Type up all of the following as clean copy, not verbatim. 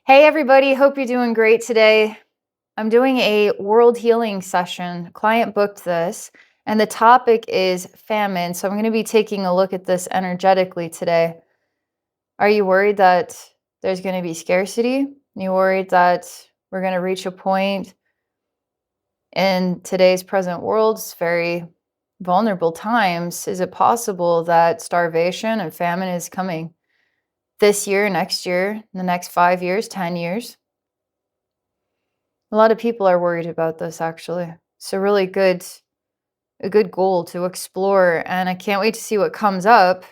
Hey, everybody. Hope you're doing great today. I'm doing a world healing session. Client booked this, and the topic is famine. So I'm going to be taking a look at this energetically today. Are you worried that there's going to be scarcity? Are you worried that we're going to reach a point in today's present world, it's very vulnerable times? Is it possible that starvation and famine is coming this year, next year, the next 5 years, 10 years? A lot of people are worried about this actually. It's a good goal to explore, and I can't wait to see what comes up.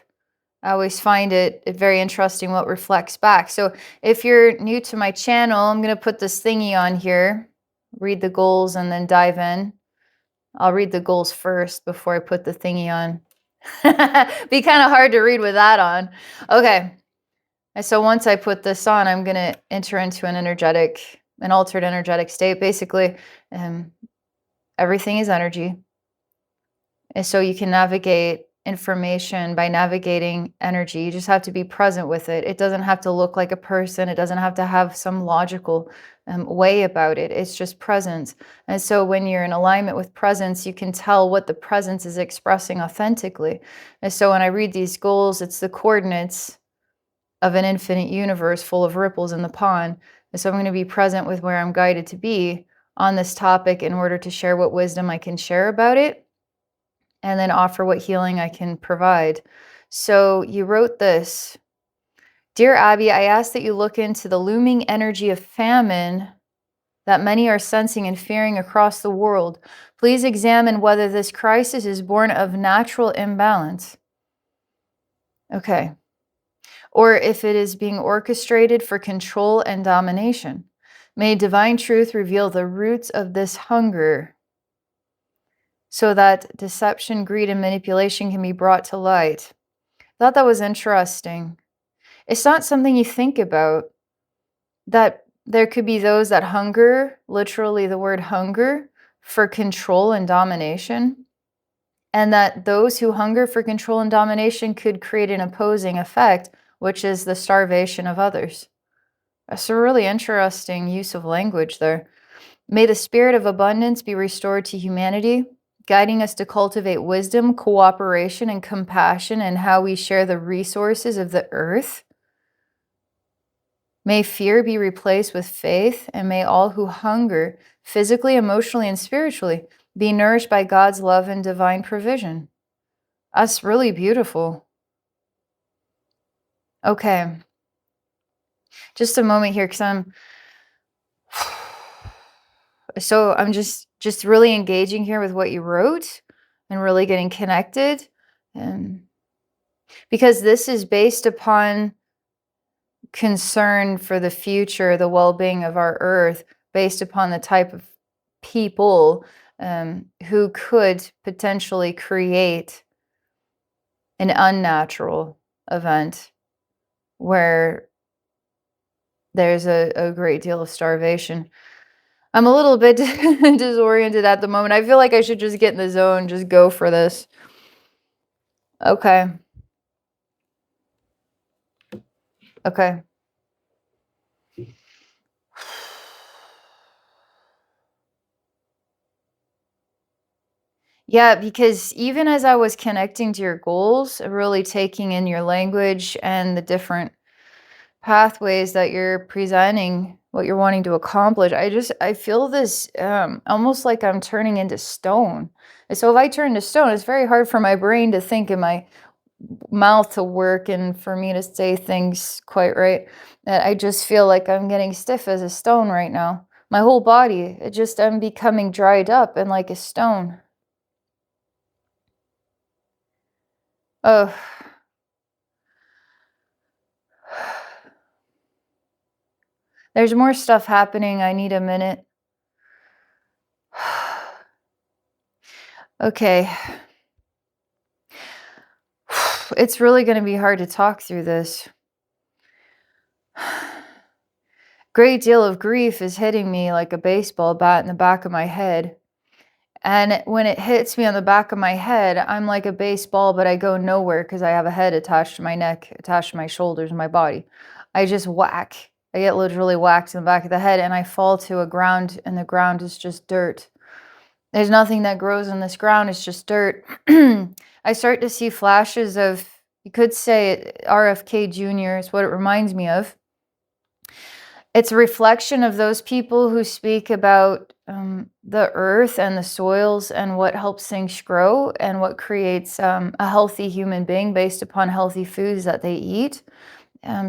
I always find it very interesting what reflects back. So if you're new to my channel, I'm going to put this thingy on here, read the goals and then dive in. I'll read the goals first before I put the thingy on. Be kind of hard to read with that on. Okay. And so once I put this on, I'm going to enter into an altered energetic state. Basically, everything is energy. And so you can navigate information by navigating energy. You just have to be present with it. It doesn't have to look like a person. It doesn't have to have some logical way about it. It's just presence. And so when you're in alignment with presence, you can tell what the presence is expressing authentically. And so when I read these goals, it's the coordinates of an infinite universe full of ripples in the pond. And so I'm going to be present with where I'm guided to be on this topic in order to share what wisdom I can share about it and then offer what healing I can provide. So you wrote this. Dear Abbey, I ask that you look into the looming energy of famine that many are sensing and fearing across the world. Please examine whether this crisis is born of natural imbalance. Okay. Or if it is being orchestrated for control and domination. May divine truth reveal the roots of this hunger so that deception, greed, and manipulation can be brought to light. I thought that was interesting. It's not something you think about, that there could be those that hunger, literally the word hunger, for control and domination, and that those who hunger for control and domination could create an opposing effect, which is the starvation of others. That's a really interesting use of language there. May the spirit of abundance be restored to humanity, guiding us to cultivate wisdom, cooperation, and compassion in how we share the resources of the earth. May fear be replaced with faith, and may all who hunger, physically, emotionally, and spiritually, be nourished by God's love and divine provision. That's really beautiful. Okay. Just a moment here, because I'm just really engaging here with what you wrote and really getting connected, and because this is based upon concern for the future, the well-being of our earth, based upon the type of people who could potentially create an unnatural event where there's a great deal of starvation. I'm a little bit disoriented at the moment. I feel like I should just get in the zone, just go for this. Okay. Okay. Yeah, because even as I was connecting to your goals, really taking in your language and the different pathways that you're presenting, what you're wanting to accomplish, I feel this almost like I'm turning into stone. And so if I turn to stone, it's very hard for my brain to think and my mouth to work and for me to say things quite right. And I just feel like I'm getting stiff as a stone right now. My whole body, I'm becoming dried up and like a stone. Oh. There's more stuff happening. I need a minute. Okay. It's really going to be hard to talk through this. Great deal of grief is hitting me like a baseball bat in the back of my head. And when it hits me on the back of my head, I'm like a baseball, but I go nowhere because I have a head attached to my neck, attached to my shoulders and my body. I just whack I get literally whacked in the back of the head and I fall to a ground, and the ground is just dirt. There's nothing that grows in this ground, it's just dirt. I start to see flashes of, you could say RFK Jr. is what it reminds me of. It's a reflection of those people who speak about the earth and the soils and what helps things grow and what creates a healthy human being based upon healthy foods that they eat.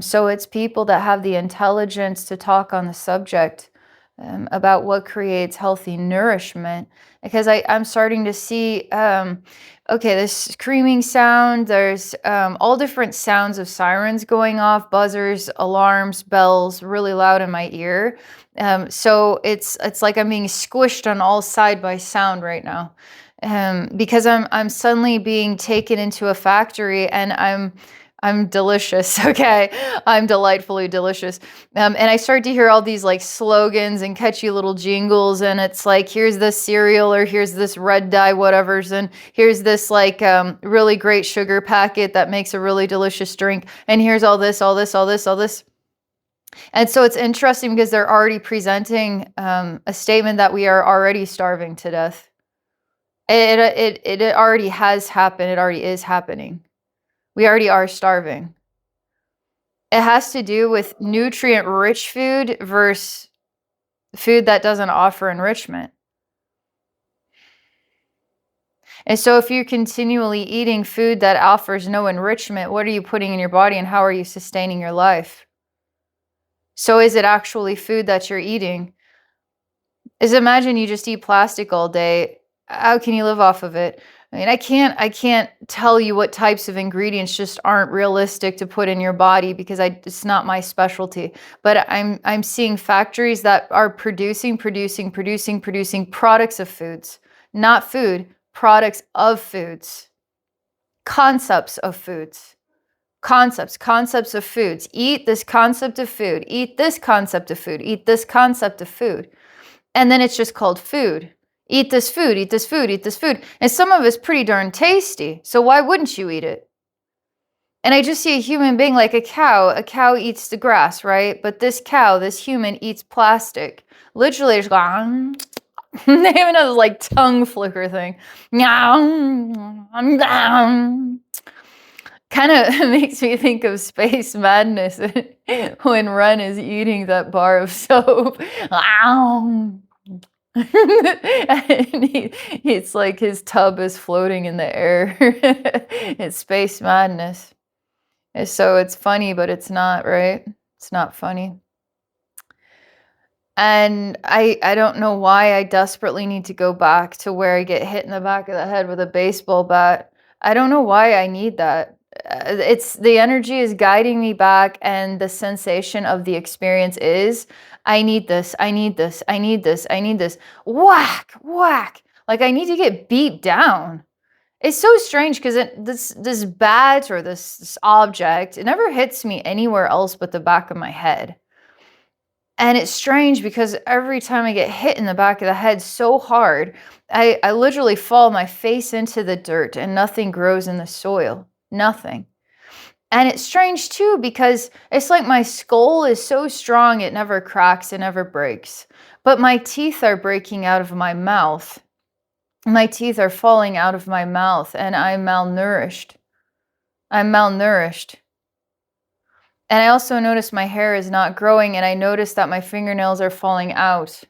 So it's people that have the intelligence to talk on the subject about what creates healthy nourishment. Because I'm starting to see, okay, this screaming sound, there's all different sounds of sirens going off, buzzers, alarms, bells, really loud in my ear. So it's like I'm being squished on all sides by sound right now. Because I'm suddenly being taken into a factory, and I'm delicious, okay? I'm delightfully delicious. And I start to hear all these like slogans and catchy little jingles, and it's like, here's this cereal, or here's this red dye whatevers, and here's this like really great sugar packet that makes a really delicious drink, and here's all this, all this, all this, all this. And so it's interesting because they're already presenting a statement that we are already starving to death. It already has happened. It already is happening. We already are starving. It has to do with nutrient-rich food versus food that doesn't offer enrichment. And so if you're continually eating food that offers no enrichment, what are you putting in your body, and how are you sustaining your life? So is it actually food that you're eating? Imagine you just eat plastic all day. How can you live off of it? I mean, I can't tell you what types of ingredients just aren't realistic to put in your body, because it's not my specialty. But I'm seeing factories that are producing products of foods, not food, products of foods, concepts of foods, concepts of foods. Eat this concept of food, eat this concept of food, eat this concept of food. And then it's just called food. Eat this food, eat this food, eat this food. And some of it's pretty darn tasty. So why wouldn't you eat it? And I just see a human being like a cow. A cow eats the grass, right? But this cow, this human, eats plastic. Literally, just go, they have another like tongue flicker thing. Kind of makes me think of Space Madness when Ren is eating that bar of soap. And it's like his tub is floating in the air. It's Space Madness. And so it's funny, but it's not, right? It's not funny. And I don't know why I desperately need to go back to where I get hit in the back of the head with a baseball bat. I don't know why I need that. It's the energy is guiding me back, and the sensation of the experience is, I need this, I need this, I need this, I need this. Whack, whack. Like I need to get beat down. It's so strange because this bat or this object, it never hits me anywhere else but the back of my head. And it's strange because every time I get hit in the back of the head so hard, I literally fall my face into the dirt, and nothing grows in the soil. Nothing. And it's strange too, because it's like my skull is so strong, it never cracks, it never breaks. But my teeth are breaking out of my mouth. My teeth are falling out of my mouth, and I'm malnourished. I'm malnourished. And I also notice my hair is not growing, and I notice that my fingernails are falling out.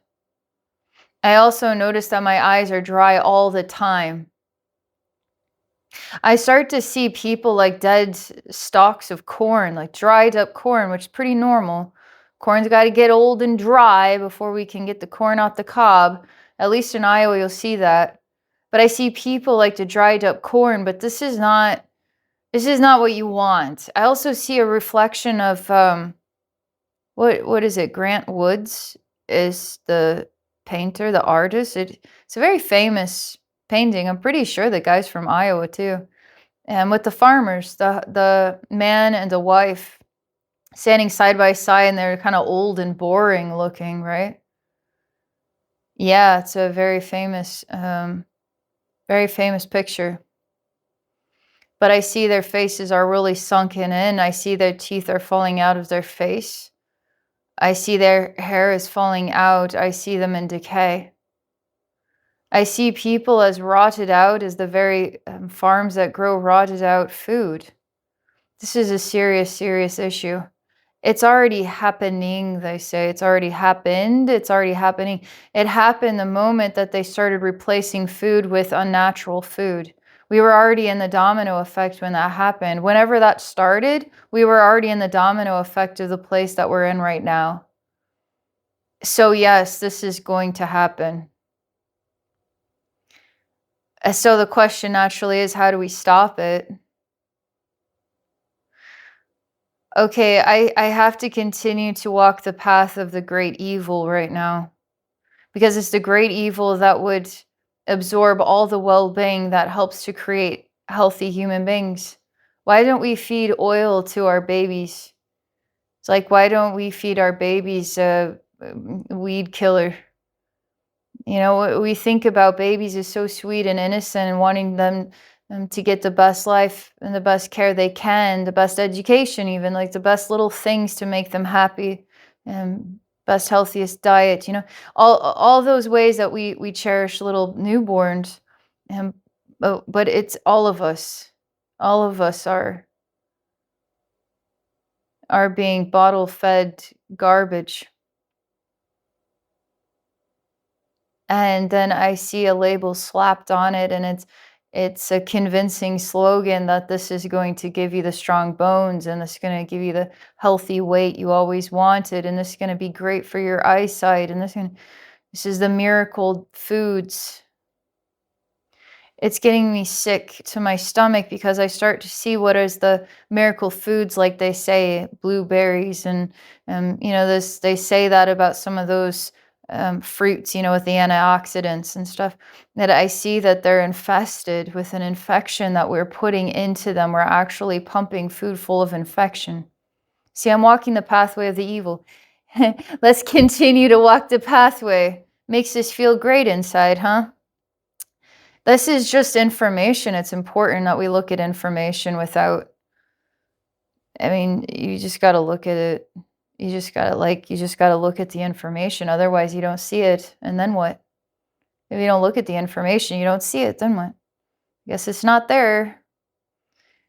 I also notice that my eyes are dry all the time. I start to see people like dead stalks of corn, like dried up corn, which is pretty normal. Corn's got to get old and dry before we can get the corn off the cob. At least in Iowa, you'll see that. But I see people like the dried up corn, but this is not what you want. I also see a reflection of what is it? Grant Woods is the painter, the artist. It's a very famous painting. I'm pretty sure the guy's from Iowa too. And with the farmers, the man and the wife standing side by side, and they're kind of old and boring looking, right? Yeah, it's a very famous picture. But I see their faces are really sunken in. I see their teeth are falling out of their face. I see their hair is falling out. I see them in decay. I see people as rotted out as the very farms that grow rotted out food. This is a serious, serious issue. It's already happening, they say. It's already happened. It's already happening. It happened the moment that they started replacing food with unnatural food. We were already in the domino effect when that happened. Whenever that started, we were already in the domino effect of the place that we're in right now. So yes, this is going to happen. So the question naturally is, how do we stop it? Okay, I have to continue to walk the path of the great evil right now, because it's the great evil that would absorb all the well-being that helps to create healthy human beings. Why don't we feed oil to our babies? It's like, why don't we feed our babies a weed killer? You know, what we think about babies is so sweet and innocent, and wanting them to get the best life and the best care they can, the best education, even like the best little things to make them happy, and best healthiest diet. You know, all those ways that we cherish little newborns, and but it's all of us. All of us are being bottle fed garbage. And then I see a label slapped on it, and it's a convincing slogan that this is going to give you the strong bones, and this is going to give you the healthy weight you always wanted, and this is going to be great for your eyesight, and this is the miracle foods. It's getting me sick to my stomach, because I start to see what is the miracle foods, like they say, blueberries, and you know, this, they say that about some of those fruits, you know, with the antioxidants and stuff, that I see that they're infested with an infection that we're putting into them. We're actually pumping food full of infection. See, I'm walking the pathway of the evil. Let's continue to walk the pathway. Makes us feel great inside, huh? This is just information. It's important that we look at information without, I mean, you just got to look at it. You just got to you just got to look at the information. Otherwise, you don't see it. And then what? If you don't look at the information, you don't see it. Then what? I guess it's not there.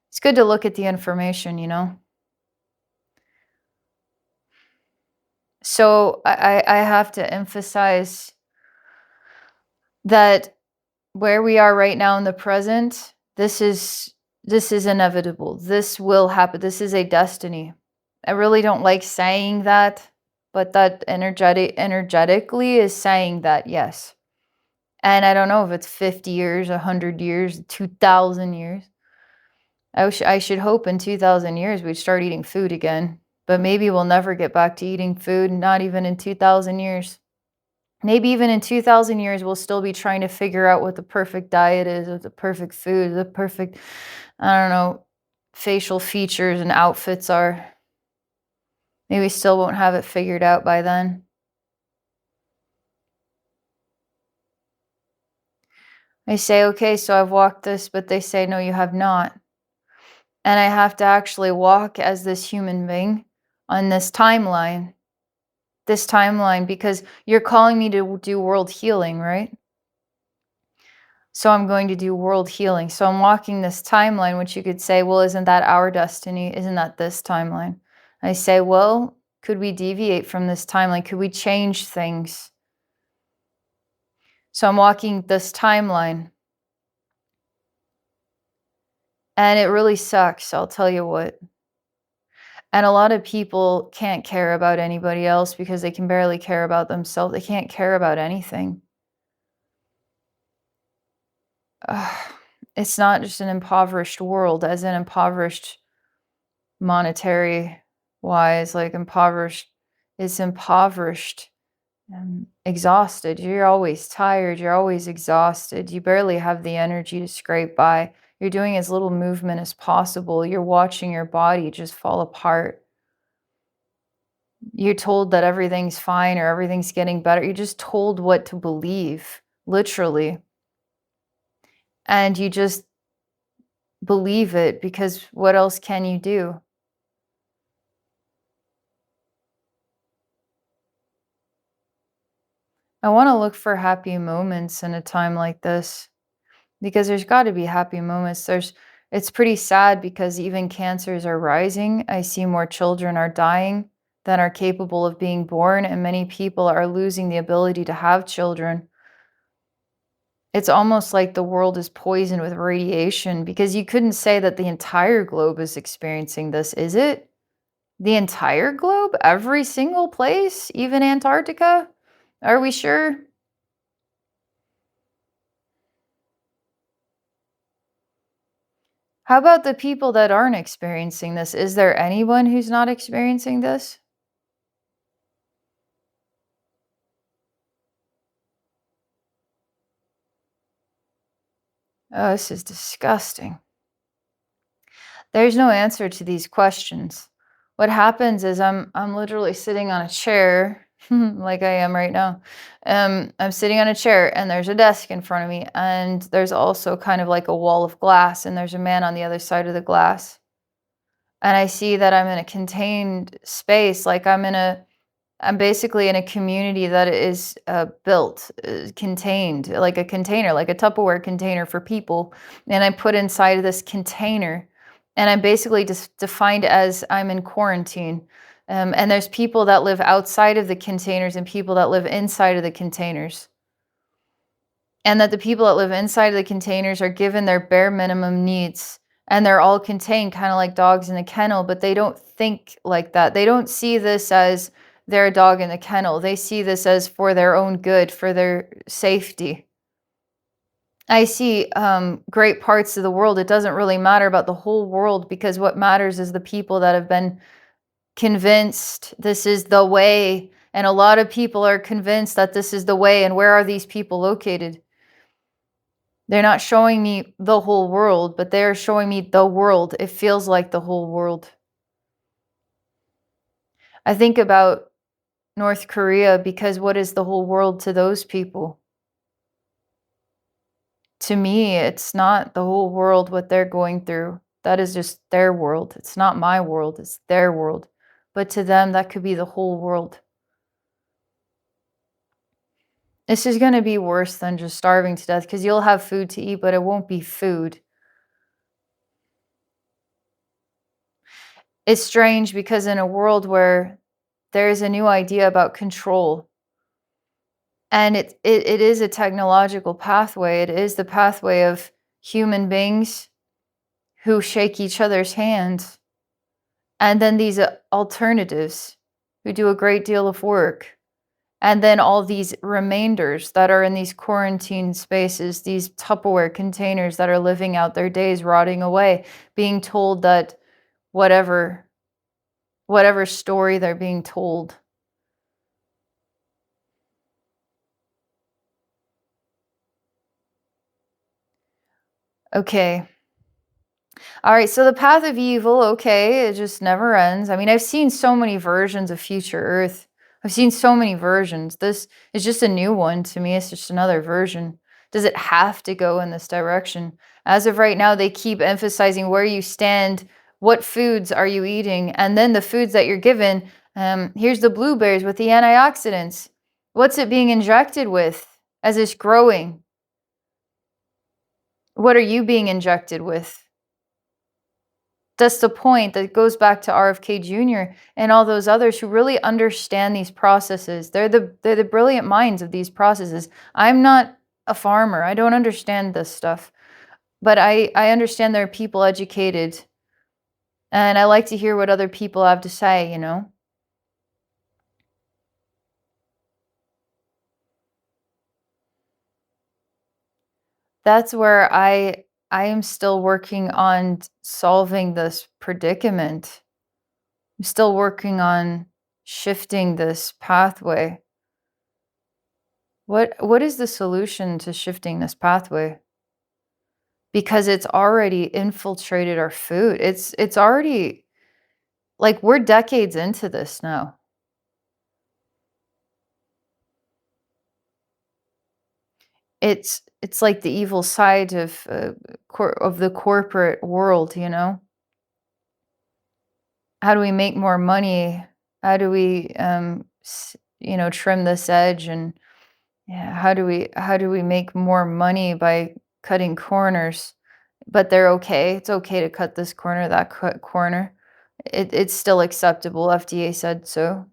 It's good to look at the information, you know? So I have to emphasize that where we are right now in the present, this is inevitable. This will happen. This is a destiny. I really don't like saying that, but that energetically is saying that, yes. And I don't know if it's 50 years, 100 years, 2,000 years. I should hope in 2,000 years we'd start eating food again. But maybe we'll never get back to eating food, not even in 2,000 years. Maybe even in 2,000 years, we'll still be trying to figure out what the perfect diet is, what the perfect food, the perfect, I don't know, facial features and outfits are. Maybe we still won't have it figured out by then. I say, okay, so I've walked this, but they say, no, you have not. And I have to actually walk as this human being on this timeline, because you're calling me to do world healing, right? So I'm going to do world healing. So I'm walking this timeline, which you could say, well, isn't that our destiny? Isn't that this timeline? I say, well, could we deviate from this timeline? Could we change things? So I'm walking this timeline. And it really sucks, I'll tell you what. And a lot of people can't care about anybody else because they can barely care about themselves. They can't care about anything. It's not just an impoverished world, as in impoverished monetary wise, like impoverished. It's impoverished, exhausted. You're always tired. You're always exhausted. You barely have the energy to scrape by. You're doing as little movement as possible. You're watching your body just fall apart. You're told that everything's fine or everything's getting better. You're just told what to believe, literally. And you just believe it, because what else can you do? I want to look for happy moments in a time like this because there's got to be happy moments. It's pretty sad because even cancers are rising. I see more children are dying than are capable of being born, and many people are losing the ability to have children. It's almost like the world is poisoned with radiation because you couldn't say that the entire globe is experiencing this, is it? The entire globe? Every single place? Even Antarctica? Are we sure? How about the people that aren't experiencing this? Is there anyone who's not experiencing this? Oh, this is disgusting. There's no answer to these questions. What happens is I'm literally sitting on a chair like I am right now. I'm sitting on a chair and there's a desk in front of me and there's also kind of like a wall of glass and there's a man on the other side of the glass. And I see that I'm in a contained space, like I'm basically in a community that is built, contained, like a container, like a Tupperware container for people. And I'm put inside of this container. And I'm basically just defined as I'm in quarantine. And there's people that live outside of the containers and people that live inside of the containers. And that the people that live inside of the containers are given their bare minimum needs. And they're all contained, kind of like dogs in a kennel, but they don't think like that. They don't see this as they're a dog in the kennel. They see this as for their own good, for their safety. I see great parts of the world. It doesn't really matter about the whole world because what matters is the people that have been convinced this is the way. And a lot of people are convinced that this is the way. And where are these people located? They're not showing me the whole world, but they're showing me the world. It feels like the whole world. I think about North Korea because what is the whole world to those people? To me, it's not the whole world what they're going through. That is just their world. It's not my world, it's their world. But to them, that could be the whole world. This is going to be worse than just starving to death because you'll have food to eat, but it won't be food. It's strange because in a world where there is a new idea about control, and it is a technological pathway. It is the pathway of human beings who shake each other's hands, and then these alternatives who do a great deal of work, and then all these remainders that are in these quarantine spaces, these Tupperware containers that are living out their days rotting away, being told that whatever story they're being told. Okay. All right, so the path of evil, okay, it just never ends. I mean, I've seen so many versions of future Earth. I've seen so many versions. This is just a new one to me. It's just another version. Does it have to go in this direction? As of right now, they keep emphasizing where you stand, what foods are you eating, and then the foods that you're given. Here's the blueberries with the antioxidants. What's it being injected with as it's growing? What are you being injected with? That's the point that goes back to RFK Jr. and all those others who really understand these processes. They're the brilliant minds of these processes. I'm not a farmer. I don't understand this stuff. But I understand there are people educated and I like to hear what other people have to say, you know. That's where I am still working on solving this predicament. I'm still working on shifting this pathway. What is the solution to shifting this pathway? Because it's already infiltrated our food. It's already like we're decades into this now. It's like the evil side of of the corporate world, you know? How do we make more money? How do we you know, trim this edge and Yeah, how do we make more money by cutting corners? But they're okay. It's okay to cut this corner, that corner. It's still acceptable. FDA said so,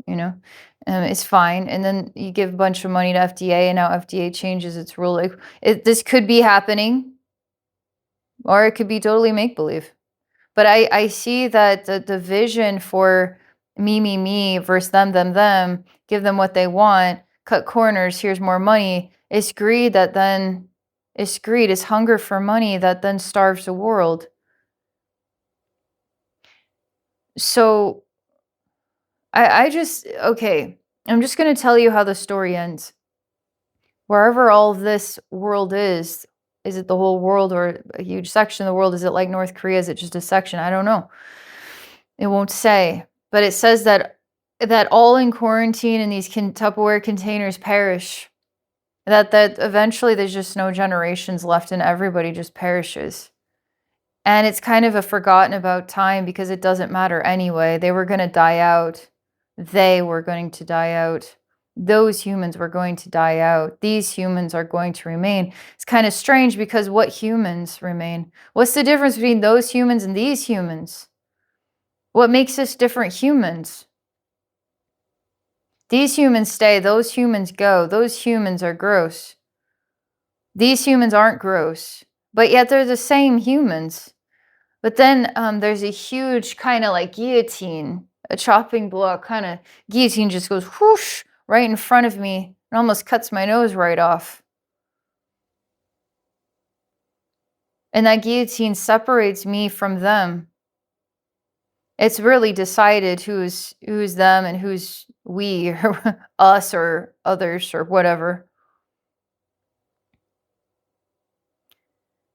it's fine. And then you give a bunch of money to FDA, and now FDA changes its rule. Like, this could be happening, or it could be totally make believe. But I see that the vision for me versus them, give them what they want, cut corners, here's more money. It's greed that then it's greed, it's hunger for money that then starves the world. So I just okay, I'm just gonna tell you how the story ends. Wherever all of this world is it the whole world or a huge section of the world? Is it like North Korea? Is it just a section? I don't know. It won't say, but it says that all in quarantine in these Tupperware containers perish. That eventually there's just no generations left and everybody just perishes. And it's kind of a forgotten about time because it doesn't matter anyway. They were going to die out. They were going to die out. Those humans were going to die out. These humans are going to remain. It's kind of strange because what humans remain? What's the difference between those humans and these humans? What makes us different humans? These humans stay, those humans go. Those humans are gross. These humans aren't gross, but yet they're the same humans. But then there's a huge kind of like guillotine, a chopping block kind of guillotine just goes whoosh right in front of me and almost cuts my nose right off. And that guillotine separates me from them. It's really decided who's them and who's we or us or others or whatever.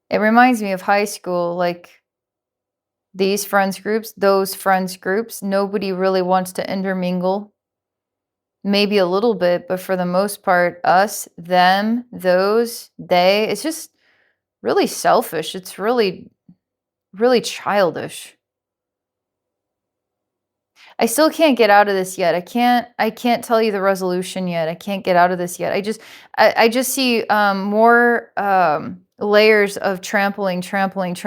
It reminds me of high school, like these friends groups, those friends groups. Nobody really wants to intermingle. Maybe a little bit, but for the most part, us, them, those, they, it's just really selfish. It's really, really childish. I still can't get out of this yet. I can't tell you the resolution yet. I can't get out of this yet. I just see more layers of trampling down on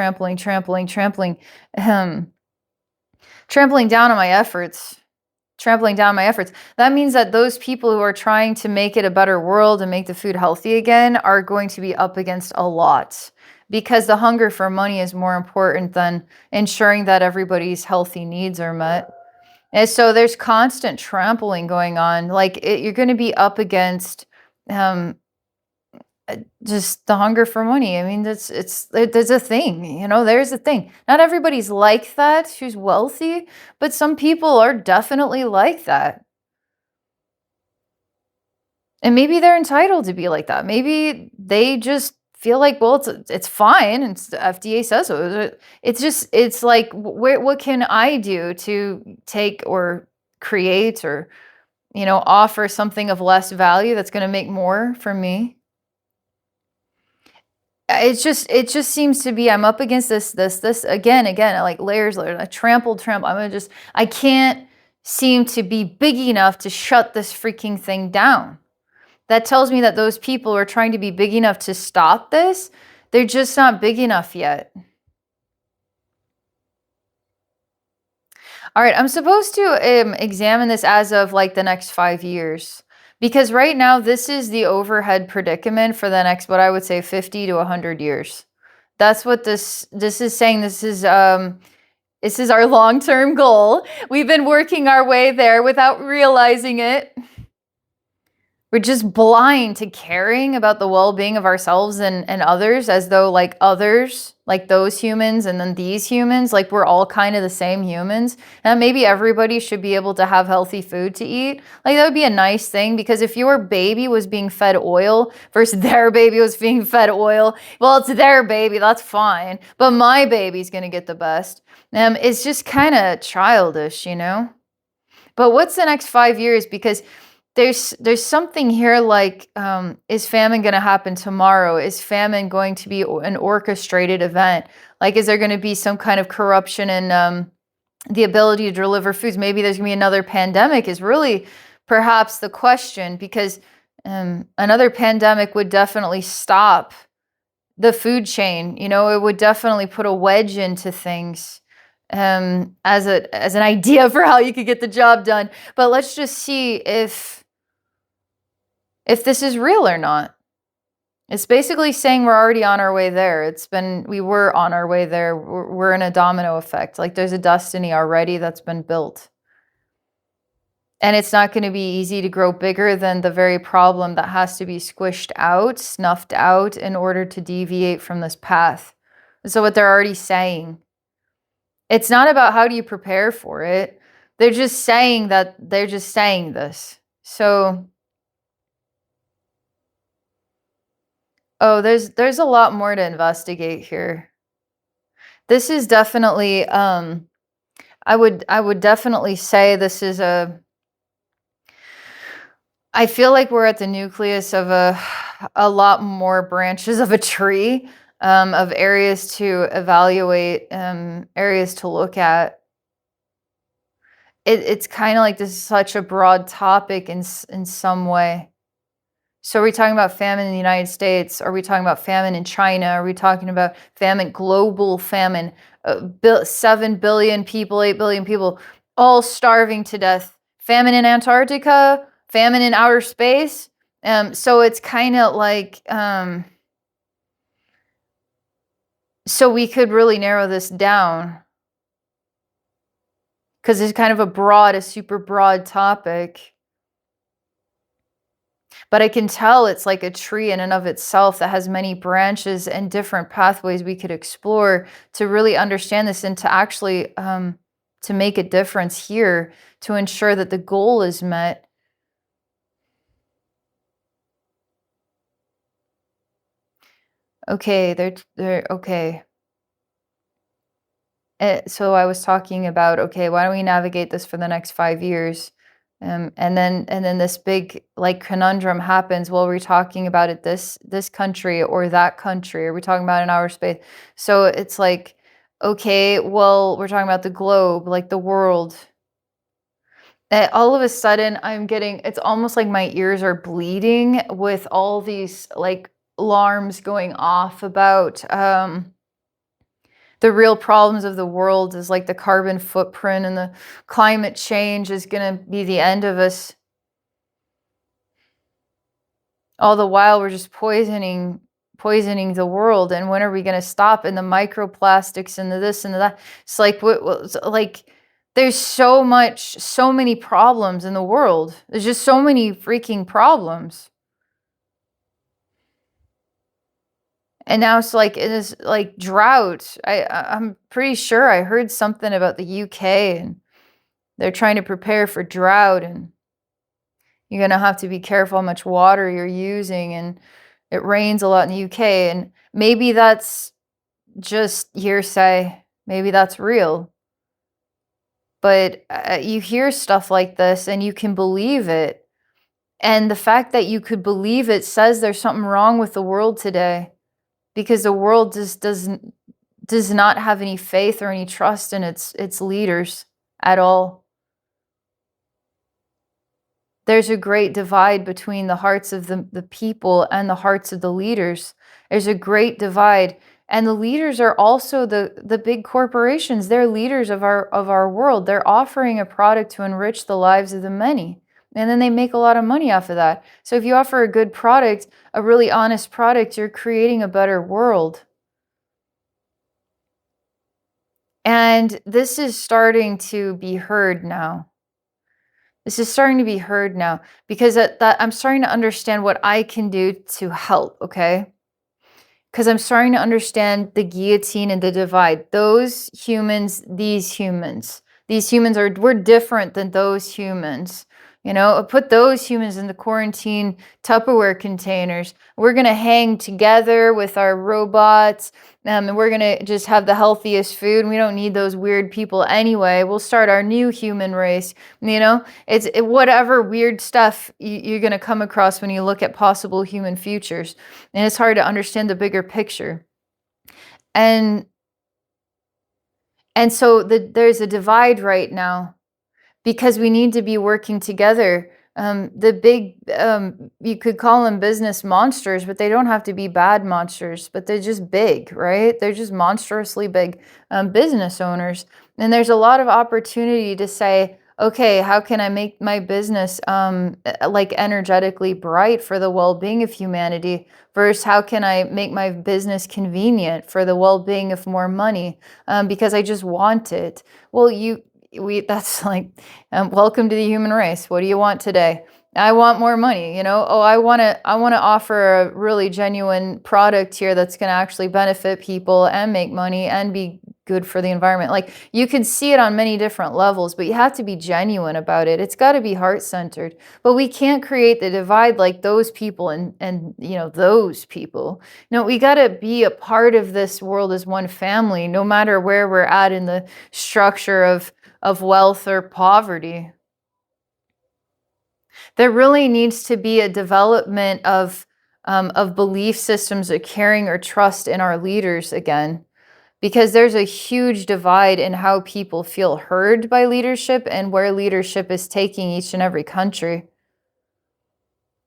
my efforts. Trampling down my efforts. That means that those people who are trying to make it a better world and make the food healthy again are going to be up against a lot because the hunger for money is more important than ensuring that everybody's healthy needs are met. And so there's constant trampling going on. Like you're going to be up against just the hunger for money. I mean, there's a thing, there's a thing. Not everybody's like that who's wealthy, but some people are definitely like that. And maybe they're entitled to be like that. Maybe they just feel like, well, it's fine, and the FDA says so. It's like, what can I do to take or create or, offer something of less value that's going to make more for me? It just seems to be I'm up against this again, like layers, a trample. I can't seem to be big enough to shut this freaking thing down. That tells me that those people who are trying to be big enough to stop this, they're just not big enough yet. All right, I'm supposed to examine this as of like the next 5 years. Because right now, this is the overhead predicament for the next, what I would say, 50 to 100 years. That's what this is saying. This is our long-term goal. We've been working our way there without realizing it. We're just blind to caring about the well-being of ourselves and others, as though like others, like those humans and then these humans, like we're all kind of the same humans. And maybe everybody should be able to have healthy food to eat. Like that would be a nice thing, because if your baby was being fed oil versus their baby was being fed oil, well, it's their baby, that's fine. But my baby's gonna get the best. It's just kind of childish, But what's the next 5 years? Because there's something here like, is famine going to happen tomorrow? Is famine going to be an orchestrated event? Like, is there going to be some kind of corruption in the ability to deliver foods? Maybe there's going to be another pandemic is really perhaps the question, because Another pandemic would definitely stop the food chain. You know, it would definitely put a wedge into things, as an idea for how you could get the job done. But let's just see if this is real or not. It's basically saying we're already on our way there. We were on our way there. We're in a domino effect. Like there's a destiny already that's been built. And it's not going to be easy to grow bigger than the very problem that has to be squished out, snuffed out in order to deviate from this path. So what they're already saying, it's not about how do you prepare for it. They're just saying this. So, oh, there's a lot more to investigate here. This is definitely, I would definitely say this is I feel like we're at the nucleus of a lot more branches of a tree, of areas to evaluate, areas to look at. It's kind of like this is such a broad topic in some way. So are we talking about famine in the United States? Are we talking about famine in China? Are we talking about famine, global famine? 7 billion people, 8 billion people, all starving to death. Famine in Antarctica, famine in outer space. So it's kind of like, so we could really narrow this down because it's kind of a super broad topic. But I can tell it's like a tree in and of itself that has many branches and different pathways we could explore to really understand this and to actually to make a difference here to ensure that the goal is met. Okay, they're okay. So I was talking about, okay, why don't we navigate this for the next 5 years? And then this big like conundrum happens. Well, we're talking about it this country or that country. Are we talking about in outer space? So it's like, okay, well, we're talking about the globe, like the world. And all of a sudden, it's almost like my ears are bleeding with all these like alarms going off about the real problems of the world is like the carbon footprint and the climate change is going to be the end of us. All the while we're just poisoning the world. And when are we going to stop? And the microplastics and the this and the that. It's like like there's so many problems in the world. There's just so many freaking problems. And now it's like it is like drought. I'm pretty sure I heard something about the UK and they're trying to prepare for drought and you're going to have to be careful how much water you're using and it rains a lot in the UK and maybe that's just hearsay. Maybe that's real. But you hear stuff like this and you can believe it. And the fact that you could believe it says there's something wrong with the world today because the world just does not have any faith or any trust in its leaders at all. There's a great divide between the hearts of the people and the hearts of the leaders. There's a great divide. And the leaders are also the big corporations. They're leaders of our world. They're offering a product to enrich the lives of the many. And then they make a lot of money off of that. So if you offer a good product, a really honest product, you're creating a better world. And this is starting to be heard now. This is starting to be heard now because I'm starting to understand what I can do to help, okay? Because I'm starting to understand the guillotine and the divide. Those humans, these humans. These humans we're different than those humans. You know, put those humans in the quarantine Tupperware containers. We're going to hang together with our robots and we're going to just have the healthiest food. We don't need those weird people anyway. We'll start our new human race. You know, whatever weird stuff you're going to come across when you look at possible human futures. And it's hard to understand the bigger picture. And so there's a divide right now. Because we need to be working together. The big, you could call them business monsters, but they don't have to be bad monsters, but they're just big, right? They're just monstrously big business owners. And there's a lot of opportunity to say, okay, how can I make my business like energetically bright for the well-being of humanity versus how can I make my business convenient for the well-being of more money because I just want it. Well, that's like, welcome to the human race. What do you want today? I want more money, you know? Oh, I want to offer a really genuine product here that's going to actually benefit people and make money and be good for the environment. Like you can see it on many different levels, but you have to be genuine about it. It's got to be heart-centered. But we can't create the divide like those people and you know, those people. No, we got to be a part of this world as one family, no matter where we're at in the structure of wealth or poverty. There really needs to be a development of belief systems of caring or trust in our leaders again, because there's a huge divide in how people feel heard by leadership and where leadership is taking each and every country.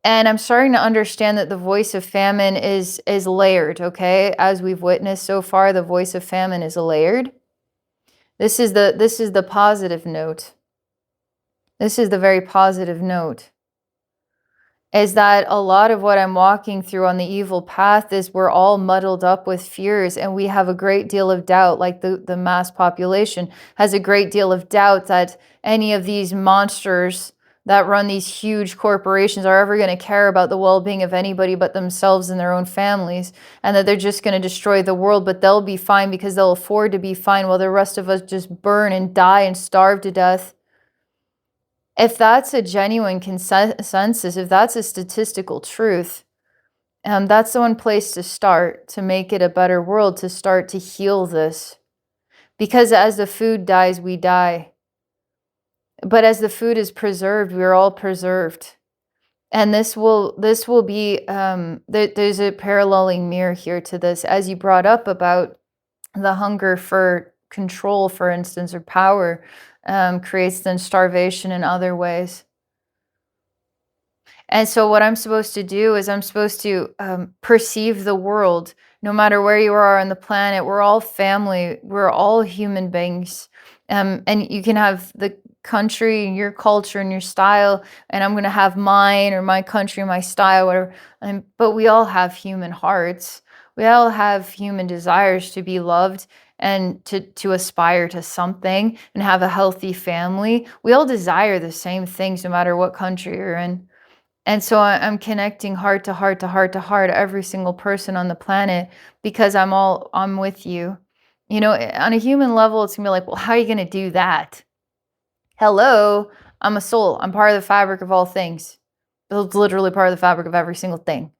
And I'm starting to understand that the voice of famine is layered, okay? As we've witnessed so far, the voice of famine is layered. This is the positive note. This is the very positive note. Is that a lot of what I'm walking through on the evil path is we're all muddled up with fears and we have a great deal of doubt, like the mass population has a great deal of doubt that any of these monsters that run these huge corporations are ever going to care about the well-being of anybody but themselves and their own families, and that they're just going to destroy the world, but they'll be fine because they'll afford to be fine while the rest of us just burn and die and starve to death. If that's a genuine consensus, if that's a statistical truth, that's the one place to start to make it a better world, to start to heal this. Because as the food dies, we die. But as the food is preserved, we're all preserved. And this will be, there's a paralleling mirror here to this, as you brought up about the hunger for control, for instance, or power, creates then starvation in other ways. And so what I'm supposed to do is I'm supposed to perceive the world, no matter where you are on the planet. We're all family. We're all human beings. And you can have the country and your culture and your style, and I'm going to have mine or my country, my style, whatever. But we all have human hearts. We all have human desires to be loved and to aspire to something and have a healthy family. We all desire the same things no matter what country you're in. And so I'm connecting heart to heart to heart to heart, every single person on the planet, because I'm with you. You know, on a human level, it's gonna be like, well, how are you gonna do that? Hello, I'm a soul. I'm part of the fabric of all things. It's literally part of the fabric of every single thing.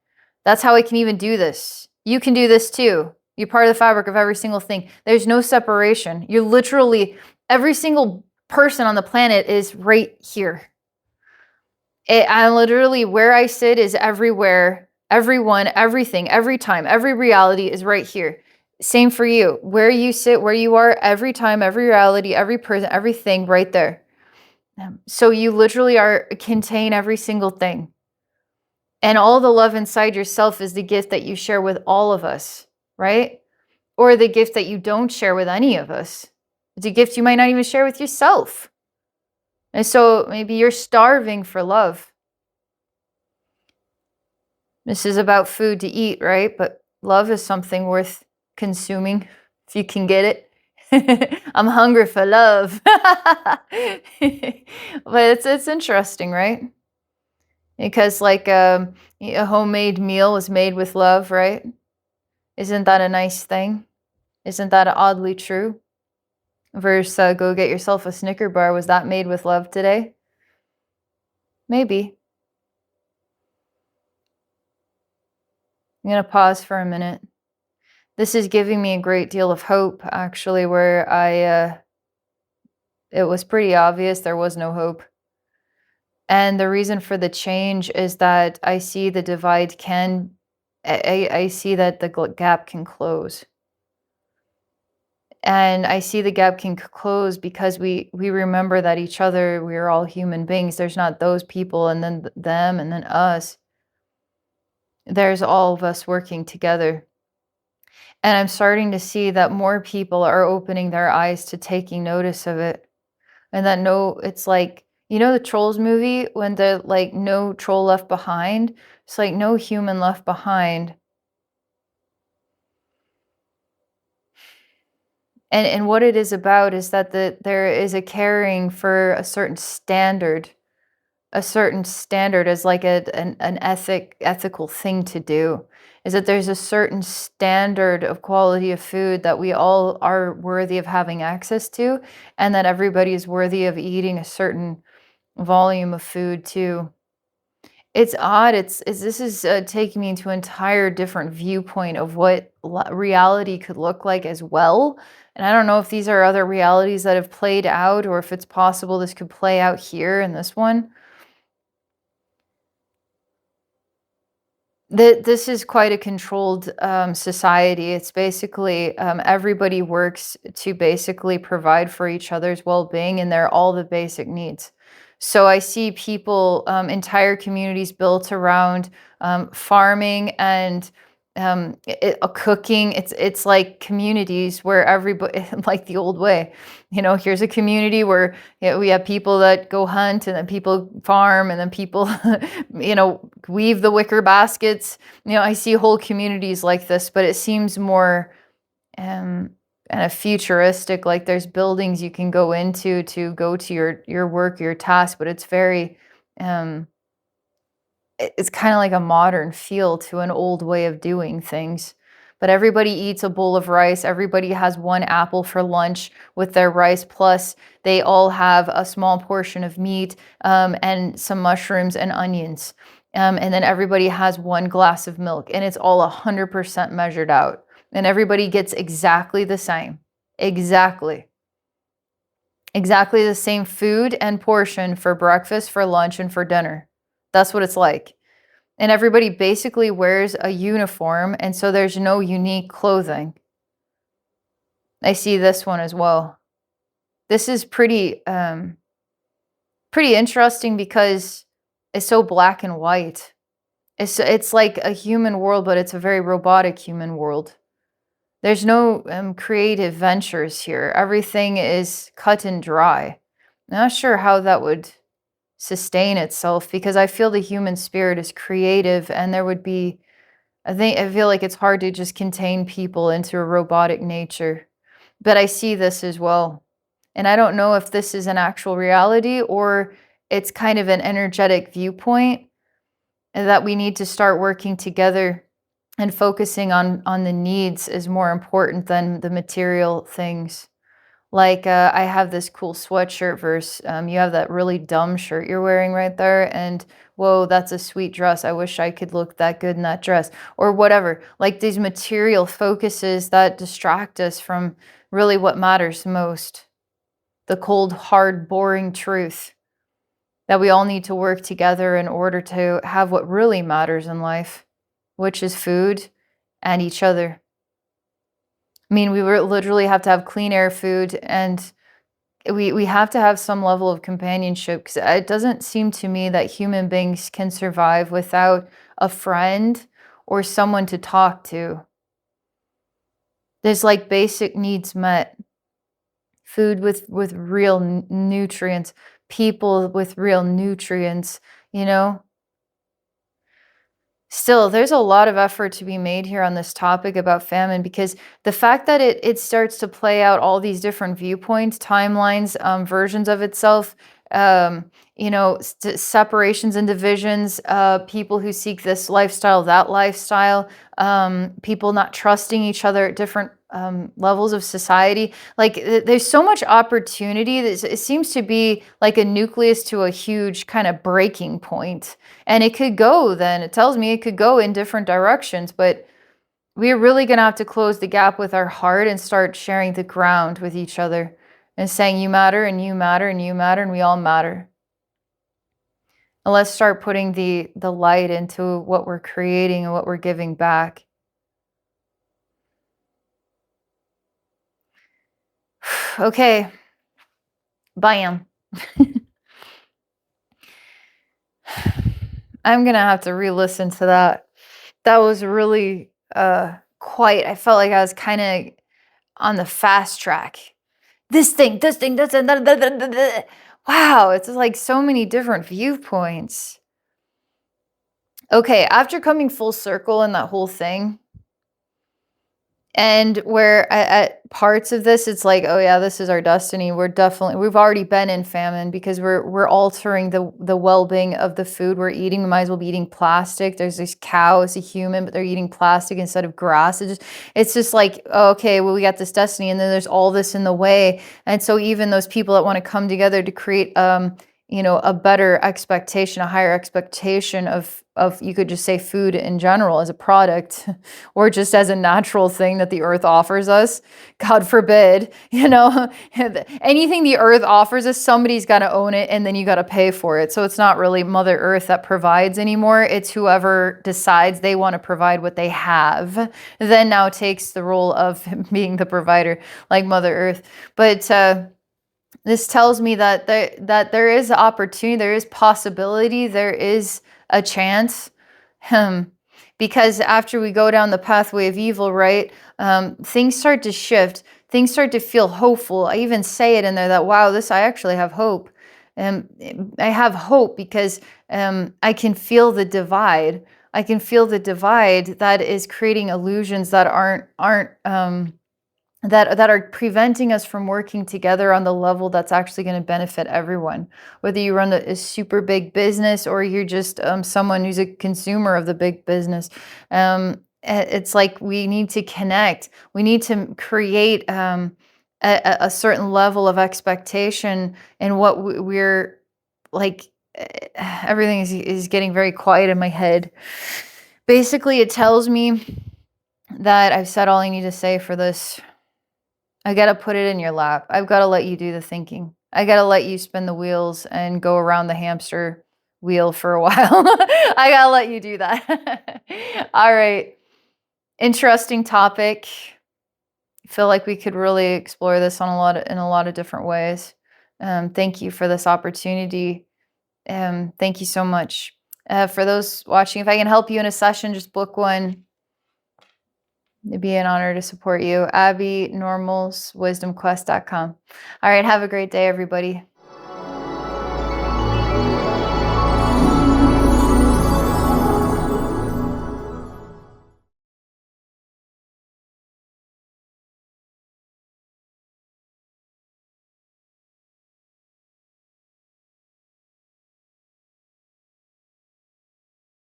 That's how I can even do this. You can do this too. You're part of the fabric of every single thing. There's no separation. You're literally, every single person on the planet is right here. I literally, where I sit is everywhere, everyone, everything, every time, every reality is right here. Same for you. Where you sit, where you are, every time, every reality, every person, everything right there. So you literally contain every single thing. And all the love inside yourself is the gift that you share with all of us, right? Or the gift that you don't share with any of us. It's a gift you might not even share with yourself. And so maybe you're starving for love. This is about food to eat, right? But love is something worth consuming if you can get it. I'm hungry for love. But it's interesting, right? Because like a homemade meal is made with love, right? Isn't that a nice thing? Isn't that oddly true? Versus go get yourself a Snicker bar. Was that made with love today? Maybe. I'm going to pause for a minute. This is giving me a great deal of hope, actually, where it was pretty obvious there was no hope. And the reason for the change is that I see the divide I see that the gap can close. And I see the gap can close because we remember that each other, we're all human beings. There's not those people and then them and then us. There's all of us working together. And I'm starting to see that more people are opening their eyes to taking notice of it. And that no, it's like, the Trolls movie when the like no troll left behind? It's like no human left behind. And what it is about is that there is a caring for a certain standard as like an ethical thing to do. Is that there's a certain standard of quality of food that we all are worthy of having access to, and that everybody is worthy of eating a certain volume of food too. It's odd. It's this is taking me into an entire different viewpoint of what reality could look like as well. And I don't know if these are other realities that have played out, or if it's possible this could play out here in this one. This is quite a controlled society. It's basically everybody works to basically provide for each other's well-being, and they're all the basic needs. So I see people, entire communities built around farming and cooking. It's like communities where everybody, like the old way. Here's a community where we have people that go hunt, and then people farm, and then people, weave the wicker baskets. I see whole communities like this, but it seems more um, kind of futuristic. Like there's buildings you can go into to go to your work, your task, but it's very, um, it's kind of like a modern feel to an old way of doing things. But everybody eats a bowl of rice. Everybody has one apple for lunch with their rice. Plus, they all have a small portion of meat and some mushrooms and onions. And then everybody has one glass of milk, and it's all 100% measured out. And everybody gets exactly the same. Exactly. Exactly the same food and portion for breakfast, for lunch, and for dinner. That's what it's like. And everybody basically wears a uniform, and so there's no unique clothing. I see this one as well. This is pretty interesting because it's so black and white. It's like a human world, but it's a very robotic human world. There's no creative ventures here. Everything is cut and dry. Not sure how that would sustain itself, because I feel the human spirit is creative, and there would be, I feel like it's hard to just contain people into a robotic nature. But I see this as well. And I don't know if this is an actual reality or it's kind of an energetic viewpoint, and that we need to start working together and focusing on the needs is more important than the material things. Like, I have this cool sweatshirt verse. You have that really dumb shirt you're wearing right there, and whoa, that's a sweet dress. I wish I could look that good in that dress, or whatever. Like these material focuses that distract us from really what matters most, the cold, hard, boring truth that we all need to work together in order to have what really matters in life, which is food and each other. I mean, we literally have to have clean air, food, and we have to have some level of companionship, because it doesn't seem to me that human beings can survive without a friend or someone to talk to. There's like basic needs met, food with real nutrients, people with real nutrients, you know? Still, there's a lot of effort to be made here on this topic about famine, because the fact that it starts to play out all these different viewpoints, timelines, versions of itself, separations and divisions, people who seek this lifestyle, that lifestyle, people not trusting each other at different levels of society. Like there's so much opportunity. It seems to be like a nucleus to a huge kind of breaking point. And it could go then, it tells me it could go in different directions, but we're really going to have to close the gap with our heart and start sharing the ground with each other and saying, you matter, and you matter, and you matter, and we all matter. And let's start putting the light into what we're creating and what we're giving back. Okay. Bam. I'm gonna have to re-listen to that. That was really quite, I felt like I was kind of on the fast track. This thing, wow, it's just like so many different viewpoints. Okay, after coming full circle in that whole thing, and where at parts of this, it's like, oh yeah, this is our destiny. We've already been in famine because we're altering the well-being of the food we're eating. We might as well be eating plastic. There's this cow, it's a human, but they're eating plastic instead of grass. It's just like, oh, okay, well, we got this destiny, and then there's all this in the way. And so even those people that want to come together to create a better expectation, a higher expectation of you could just say food in general as a product or just as a natural thing that the earth offers us. God forbid, anything the earth offers us, somebody's got to own it, and then you got to pay for it. So it's not really Mother Earth that provides anymore. It's whoever decides they want to provide what they have, then now takes the role of being the provider, like Mother Earth. But this tells me that there is opportunity, there is possibility, there is a chance. Because after we go down the pathway of evil, right, things start to shift. Things start to feel hopeful. I even say it in there that, wow, I actually have hope. I have hope because I can feel the divide. I can feel the divide that is creating illusions that aren't that are preventing us from working together on the level that's actually going to benefit everyone. Whether you run a super big business or you're just someone who's a consumer of the big business, it's like we need to connect. We need to create a certain level of expectation in what we're like. Everything is getting very quiet in my head. Basically, it tells me that I've said all I need to say for this. I gotta put it in your lap. I've gotta let you do the thinking. I gotta let you spin the wheels and go around the hamster wheel for a while. I gotta let you do that. All right. Interesting topic. I feel like we could really explore this in a lot of different ways. Thank you for this opportunity. Thank you so much. For those watching, if I can help you in a session, just book one. It'd be an honor to support you. Abbey, normalswisdomquest.com. All right, have a great day, everybody.